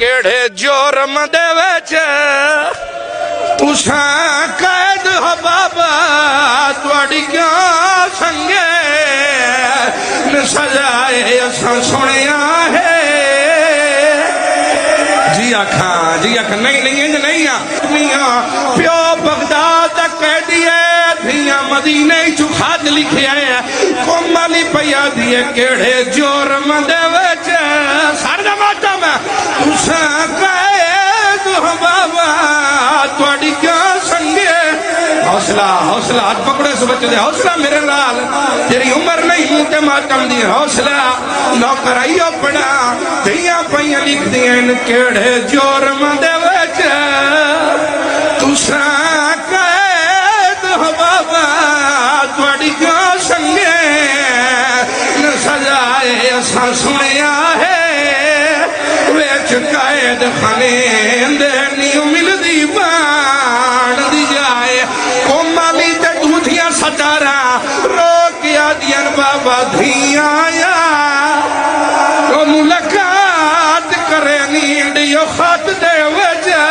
केड़े जोरम दे विच तुसां कैद हो बाबा तुहाडी क्या संगे न सजाए असां सुनिया है जी आखा नहीं नहीं आ प्यो बगदाद तक कह दिए धिया मदीने चु खत लिखे कोमली पया दिए केड़े जोरम दे विच सर दा मातम तुसां कैद हो बाबा तुहाडी क्या संगे हौसला हाथ पकड़ो इस बच्चे दे हौसला मेरे नाल तेरी उम्र नहीं मुंह ते मातम दी हौसला नौकर आइयो पड़ा धिया पईया लिख दिए केड़े जोरम दे विच तुसां कैद हो बाबा तुहाडी क्या संगे न सजाए असां सुनिया है विच कैद खाने दे नी मिलदी बाण दी जाए कोमली ते दूधिया सतारा रोकिया दियन बाबा धिया आया तो मुलाकात करे नींडियो खत दे वजा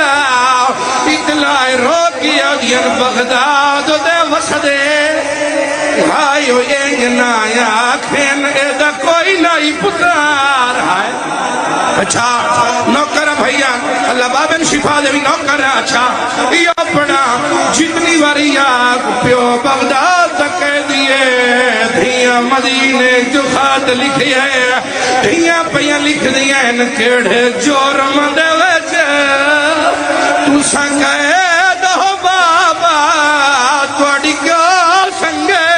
इतलाए रोकिया दियन बगदाद दे वसदे हायो इंज ना आखेन एदा कोई नहीं पुकार है अच्छा नौकर भैया अल्लाह बाबन शिफा देवी नौकर अच्छा यो पड़ा जितनी बारी आग प्यो बगदाद तक कह दिए धिया मदीने जो खत लिखे है धिया पया लिख दिया इन केड़े जोरम दे विच तुसां कैद हो बाबा तुहाडी क्या संगे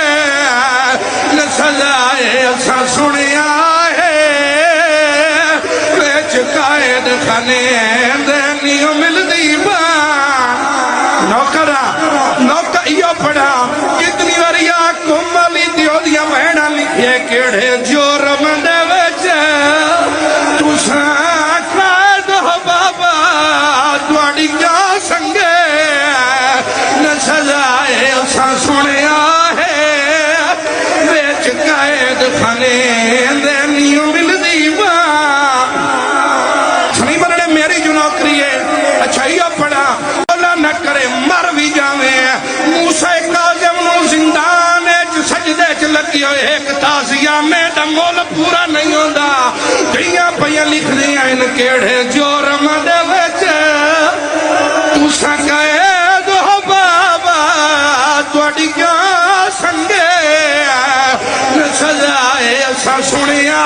न सजाए असां सुनिया कैद खाने नहीं मिलती नौकर यो पढ़ा कितनी बारी कोमली दिया बहना लिखे केड़े जोरम दे विच तुसां कैद हो बाबा तुहाडी क्या संगे न सजाए असां सुनिया है विच कैद खाने नहीं मिलती अच्छा यो पड़ा बोला न करे मर भी जावे मूसा काज़िम नू जिंदान च सजदे च लगी होए एक ताज़िया में दा मोल पूरा नहीं होंदा धिया पईया लिख दियां इन केड़े जोरम दे विच तुसां कैद हो बाबा तुहाडी क्या संगे न सजाए असां सुनिया